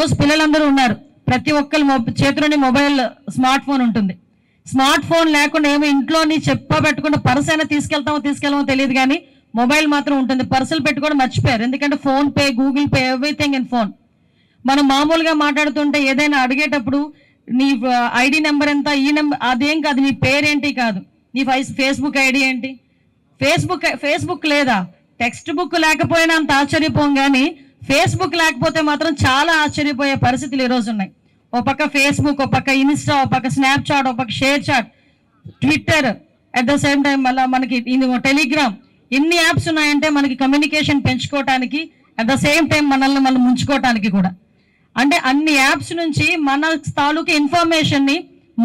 రోజు పిల్లలందరూ ఉన్నారు, ప్రతి ఒక్కరి చేతిలోని మొబైల్ స్మార్ట్ ఫోన్ ఉంటుంది. స్మార్ట్ ఫోన్ లేకుండా ఏమో ఇంట్లోని పెట్టుకుంటే పర్స్ అయినా తీసుకెళ్తామో తెలియదు, కానీ మొబైల్ మాత్రం ఉంటుంది. పర్సులు పెట్టుకోవడం మర్చిపోయారు, ఎందుకంటే phone pay, Google pay, everything in phone. మనం మామూలుగా మాట్లాడుతుంటే ఏదైనా అడిగేటప్పుడు నీ ఐడి నెంబర్ ఎంత, ఈ నెంబర్ అదేం కాదు, నీ పేరేంటి కాదు, నీ ఫేస్బుక్ ఐడి ఏంటి, ఫేస్బుక్ లేదా, టెక్స్ట్ బుక్ లేకపోయినా అంత ఆశ్చర్యపోం, కానీ ఫేస్బుక్ లేకపోతే మాత్రం చాలా ఆశ్చర్యపోయే పరిస్థితులు ఈరోజు ఉన్నాయి. ఓ పక్క ఫేస్బుక్, ఓ పక్క ఇన్స్టా, ఓ పక్క స్నాప్చాట్, ఓ పక్క ShareChat, Twitter, at the same time మళ్ళీ మనకి టెలిగ్రామ్, ఎన్ని యాప్స్ ఉన్నాయంటే మనకి కమ్యూనికేషన్ పెంచుకోవటానికి, అట్ ద సేమ్ టైం మనల్ని మనం ముంచుకోవటానికి కూడా. అంటే అన్ని యాప్స్ నుంచి మన తాలూకు ఇన్ఫర్మేషన్ ని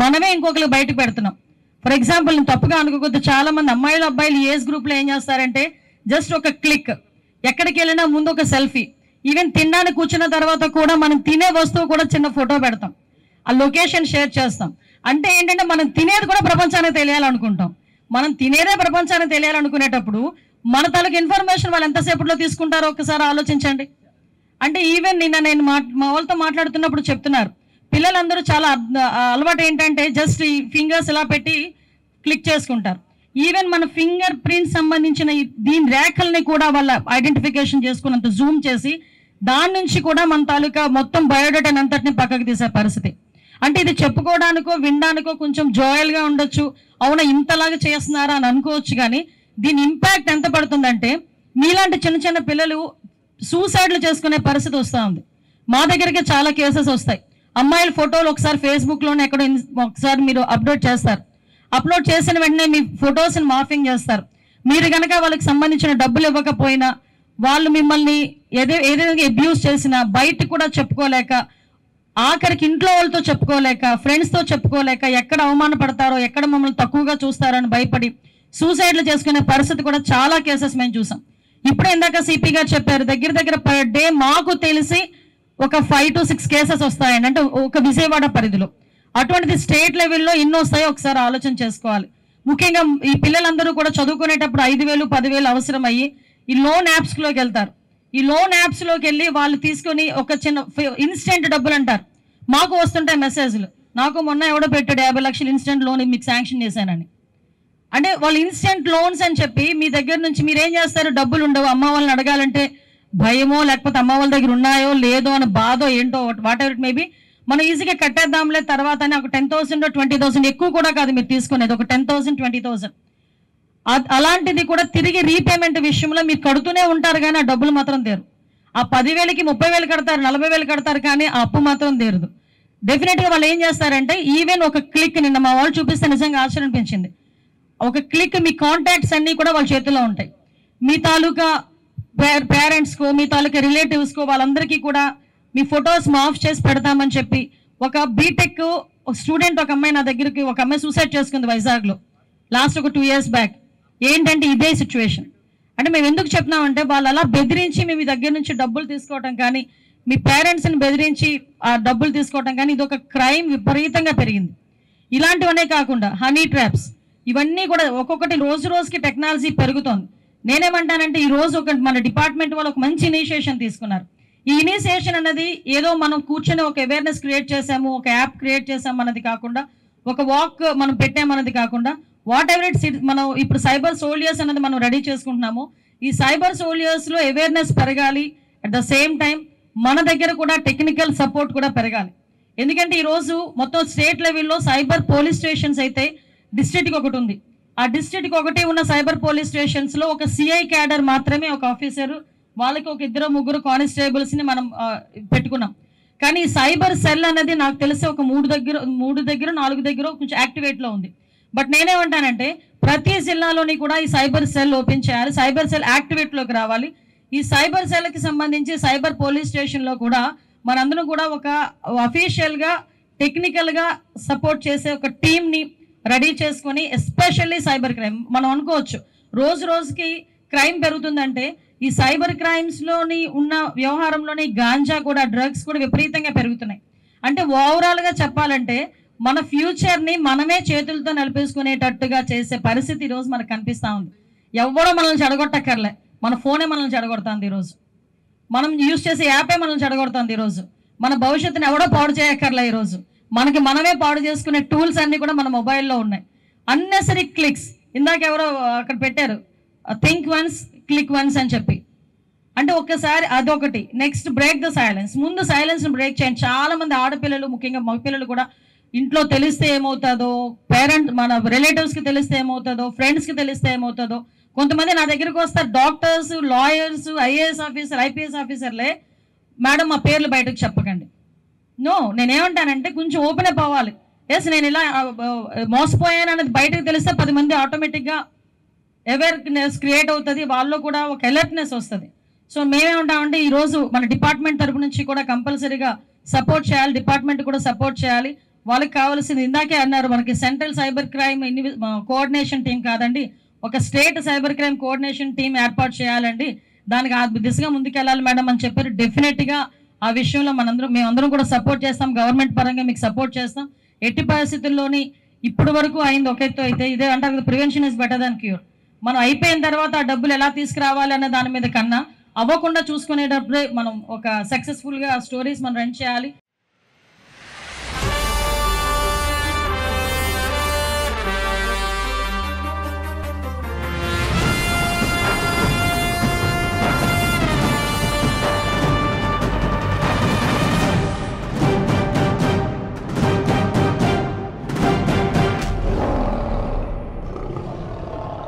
మనమే ఇంకొకరికి బయటకు పెడుతున్నాం. ఫర్ ఎగ్జాంపుల్, నేను తప్పుగా అనుకోవద్దు, చాలా మంది అమ్మాయిలు అబ్బాయిలు ఏజ్ గ్రూప్ లో ఏం చేస్తారంటే జస్ట్ ఒక క్లిక్, ఎక్కడికి వెళ్ళినా ముందు ఒక సెల్ఫీ, ఈవెన్ తినడానికి కూర్చున్న తర్వాత కూడా మనం తినే వస్తువు కూడా చిన్న ఫోటో పెడతాం, ఆ లొకేషన్ షేర్ చేస్తాం. అంటే ఏంటంటే మనం తినేది కూడా ప్రపంచానికి తెలియాలనుకుంటాం. మనం తినేదే ప్రపంచానికి తెలియాలనుకునేటప్పుడు మన తాలూకు ఇన్ఫర్మేషన్ వాళ్ళు ఎంతసేపట్లో తీసుకుంటారో ఒకసారి ఆలోచించండి. అంటే ఈవెన్ నిన్న నేను మా వాళ్ళతో మాట్లాడుతున్నప్పుడు చెప్తున్నారు, పిల్లలందరూ చాలా అలవాటు ఏంటంటే జస్ట్ ఈ ఫింగర్స్ ఇలా పెట్టి క్లిక్ చేసుకుంటారు. ఈవెన్ మన ఫింగర్ ప్రింట్ సంబంధించిన దీని రేఖల్ని కూడా వాళ్ళ ఐడెంటిఫికేషన్ చేసుకున్నంత జూమ్ చేసి దాని నుంచి కూడా మన తాలూకా మొత్తం బయోడేటాని అంతటిని పక్కకు తీసే పరిస్థితి. అంటే ఇది చెప్పుకోవడానికో వినడానికో కొంచెం జోయల్గా ఉండొచ్చు, అవునా ఇంతలాగా చేస్తున్నారా అని అనుకోవచ్చు, కానీ దీని ఇంపాక్ట్ ఎంత పడుతుందంటే మీలాంటి చిన్న చిన్న పిల్లలు సూసైడ్లు చేసుకునే పరిస్థితి వస్తూ ఉంది. మా దగ్గరికి చాలా కేసెస్ వస్తాయి. అమ్మాయిల ఫోటోలు ఒకసారి ఫేస్బుక్లోనే ఎక్కడో ఒకసారి మీరు అప్లోడ్ చేస్తారు, అప్లోడ్ చేసిన వెంటనే మీ ఫొటోస్ని మార్ఫింగ్ చేస్తారు. మీరు కనుక వాళ్ళకి సంబంధించిన డబ్బులు ఇవ్వకపోయినా, వాళ్ళు మిమ్మల్ని ఏదైనా అబ్యూస్ చేసినా బయట కూడా చెప్పుకోలేక, ఆఖరికి ఇంట్లో వాళ్ళతో చెప్పుకోలేక, ఫ్రెండ్స్తో చెప్పుకోలేక, ఎక్కడ అవమానపడతారో, ఎక్కడ మమ్మల్ని తక్కువగా చూస్తారో అని భయపడి సూసైడ్లు చేసుకునే పరిస్థితి కూడా చాలా కేసెస్ మేము చూసాం. ఇప్పుడు ఇందాక సిపి గారు చెప్పారు, దగ్గర పర్ డే మాకు తెలిసి ఒక 5 to 6 కేసెస్ వస్తాయండి, అంటే ఒక విజయవాడ పరిధిలో. అటువంటిది స్టేట్ లెవెల్లో ఎన్నో వస్తాయో ఒకసారి ఆలోచన చేసుకోవాలి. ముఖ్యంగా ఈ పిల్లలందరూ కూడా చదువుకునేటప్పుడు 5,000, 10,000 అవసరం అయ్యి ఈ లోన్ యాప్స్లోకి వెళ్తారు. ఈ లోన్ యాప్స్లోకి వెళ్ళి వాళ్ళు తీసుకొని ఒక చిన్న ఇన్స్టెంట్ డబ్బులు అంటారు, మాకు వస్తుంటాయి మెసేజ్లు, నాకు మొన్న ఎవడో పెట్టాడు 50 లక్షలు ఇన్స్టెంట్ లోన్ మీకు శాంక్షన్ చేశానని. అంటే వాళ్ళు ఇన్స్టెంట్ లోన్స్ అని చెప్పి మీ దగ్గర నుంచి మీరేం చేస్తారు, డబ్బులు ఉండవు, అమ్మ వాళ్ళని అడగాలంటే భయమో, లేకపోతే అమ్మ వాళ్ళ దగ్గర ఉన్నాయో లేదో అని బాధో ఏంటో, వాట్ ఎవర్ ఇట్ మేబీ, మనం ఈజీగా కట్టేద్దాంలే తర్వాత అని ఒక 10,000 20,000, ఎక్కువ కూడా కాదు మీరు తీసుకునేది, ఒక 10,000 20,000. అలాంటిది కూడా తిరిగి రీపేమెంట్ విషయంలో మీరు కడుతూనే ఉంటారు, కానీ ఆ డబ్బులు మాత్రం తీరు. ఆ 10,000కి 30,000 కడతారు, 40,000 కడతారు, కానీ ఆ అప్పు మాత్రం తీరదు. డెఫినెట్గా వాళ్ళు ఏం చేస్తారంటే ఈవెన్ ఒక క్లిక్, నిన్న మా వాళ్ళు చూపిస్తే నిజంగా ఆశ్చర్యం అనిపించింది, ఒక క్లిక్ మీ కాంటాక్ట్స్ అన్నీ కూడా వాళ్ళ చేతిలో ఉంటాయి. మీ తాలూకా పేరెంట్స్కో, మీ తాలూకా రిలేటివ్స్కో, వాళ్ళందరికీ కూడా మీ ఫొటోస్ మాఫ్ చేసి పెడతామని చెప్పి ఒక బీటెక్ స్టూడెంట్, ఒక అమ్మాయి నా దగ్గరికి, ఒక అమ్మాయి సూసైడ్ చేసుకుంది వైజాగ్లో లాస్ట్ ఒక 2 years బ్యాక్. ఏంటంటే ఇదే సిచ్యువేషన్. అంటే మేము ఎందుకు చెప్తున్నామంటే వాళ్ళు అలా బెదిరించి మేము మీ దగ్గర నుంచి డబ్బులు తీసుకోవటం కానీ, మీ పేరెంట్స్ని బెదిరించి ఆ డబ్బులు తీసుకోవటం కానీ, ఇది ఒక క్రైమ్ విపరీతంగా పెరిగింది. ఇలాంటివనే కాకుండా హనీ ట్రాప్స్, ఇవన్నీ కూడా ఒక్కొక్కటి రోజు రోజుకి టెక్నాలజీ పెరుగుతోంది. నేనేమంటానంటే ఈ రోజు మన డిపార్ట్మెంట్ వాళ్ళు ఒక మంచి ఇనిషియేషన్ తీసుకున్నారు. ఈ ఇనిషియేషన్ అన్నది ఏదో మనం కూర్చొని ఒక అవేర్నెస్ క్రియేట్ చేసాము, ఒక యాప్ క్రియేట్ చేసాము అన్నది కాకుండా, ఒక వాక్ మనం పెట్టామన్నది కాకుండా, వాట్ ఎవర్ ఇట్స్, మనం ఇప్పుడు సైబర్ సోల్జర్స్ అన్నది మనం రెడీ చేసుకుంటున్నాము. ఈ సైబర్ సోల్జర్స్లో అవేర్నెస్ పెరగాలి, అట్ ద సేమ్ టైం మన దగ్గర కూడా టెక్నికల్ సపోర్ట్ కూడా పెరగాలి. ఎందుకంటే ఈరోజు మొత్తం స్టేట్ లెవెల్లో సైబర్ పోలీస్ స్టేషన్స్ అయితే డిస్ట్రిక్ట్కి ఒకటి ఉంది. ఆ డిస్ట్రిక్ట్కి ఒకటి ఉన్న సైబర్ పోలీస్ స్టేషన్స్లో ఒక సిఐ క్యాడర్ మాత్రమే, ఒక ఆఫీసరు, వాళ్ళకి ఒక 2-3 కానిస్టేబుల్స్ని మనం పెట్టుకున్నాం. కానీ సైబర్ సెల్ అనేది నాకు తెలిసి ఒక 3 దగ్గర 4 దగ్గర కొంచెం యాక్టివేట్లో ఉంది. బట్ నేనేమంటానంటే ప్రతి జిల్లాలోని కూడా ఈ సైబర్ సెల్ ఓపెన్ చేయాలి, సైబర్ సెల్ యాక్టివేట్లోకి రావాలి. ఈ సైబర్ సెల్కి సంబంధించి సైబర్ పోలీస్ స్టేషన్లో కూడా మనందరం కూడా ఒక అఫీషియల్గా టెక్నికల్గా సపోర్ట్ చేసే ఒక టీమ్ని రెడీ చేసుకొని, ఎస్పెషల్లీ సైబర్ క్రైమ్, మనం అనుకోవచ్చు రోజు రోజుకి క్రైమ్ పెరుగుతుందంటే ఈ సైబర్ క్రైమ్స్లోని ఉన్న వ్యవహారంలోని గాంజా కూడా, డ్రగ్స్ కూడా విపరీతంగా పెరుగుతున్నాయి. అంటే ఓవరాల్గా చెప్పాలంటే మన ఫ్యూచర్ని మనమే చేతులతో నడిపేసుకునేటట్టుగా చేసే పరిస్థితి ఈరోజు మనకు కనిపిస్తూ ఉంది. ఎవరో మనల్ని చెడగొట్టక్కర్లే, మన ఫోనే మనల్ని చెడగొడుతుంది ఈరోజు, మనం యూజ్ చేసే యాపే మనల్ని చెడగొడుతుంది ఈరోజు. మన భవిష్యత్తుని ఎవడో పాడు చేయక్కర్లే. ఈరోజు మనకి మనమే పాడు చేసుకునే టూల్స్ అన్నీ కూడా మన మొబైల్లో ఉన్నాయి. అన్నెసరీ క్లిక్స్, ఇందాక ఎవరో అక్కడ పెట్టారు, థింక్ వన్స్ క్లిక్ వన్స్ అని చెప్పి. అంటే ఒక్కసారి అదొకటి. Next break the silence. ముందు సైలెన్స్ని బ్రేక్ చేయండి. చాలా మంది ఆడపిల్లలు, ముఖ్యంగా మగపిల్లలు కూడా ఇంట్లో తెలిస్తే ఏమవుతుందో, మన రిలేటివ్స్కి తెలిస్తే ఏమవుతుందో, ఫ్రెండ్స్కి తెలిస్తే ఏమవుతుందో. కొంతమంది నా దగ్గరికి వస్తారు, doctors, lawyers, IAS officer, IPS ఆఫీసర్లే, మేడం మా పేర్లు బయటకు చెప్పకండి. నో, నేనేమంటానంటే కొంచెం ఓపెన్ అప్ అవ్వాలి. ఎస్, నేను ఇలా మోసపోయాను అనేది బయటకు తెలిస్తే 10 మంది ఆటోమేటిక్గా అవేర్నెస్ క్రియేట్ అవుతుంది, వాళ్ళు కూడా ఒక అలర్ట్నెస్ వస్తుంది. సో మేమేమంటామంటే ఈరోజు మన డిపార్ట్మెంట్ తరపు నుంచి కూడా కంపల్సరీగా సపోర్ట్ చేయాలి, డిపార్ట్మెంట్ కూడా సపోర్ట్ చేయాలి. వాళ్ళకి కావాల్సింది ఇందాకే అన్నారు, మనకి central cyber crime coordination team కాదండి, ఒక state cyber crime coordination team ఏర్పాటు చేయాలండి. దానికి ఆ దిశగా ముందుకెళ్ళాలి మేడం అని చెప్పారు. డెఫినెట్గా ఆ విషయంలో మేమందరం కూడా సపోర్ట్ చేస్తాం. గవర్నమెంట్ పరంగా మీకు సపోర్ట్ చేస్తాం. ఎట్టి పరిస్థితుల్లోని ఇప్పుడు వరకు అయింది ఒక ఎత్తు అయితే, ఇదే అంటారు prevention is better than cure. మనం అయిపోయిన తర్వాత ఆ డబ్బులు ఎలా తీసుకురావాలి అనే దాని మీద కన్నా అవ్వకుండా చూసుకునేటప్పుడే మనం ఒక సక్సెస్ఫుల్గా స్టోరీస్ మనం రన్ చేయాలి.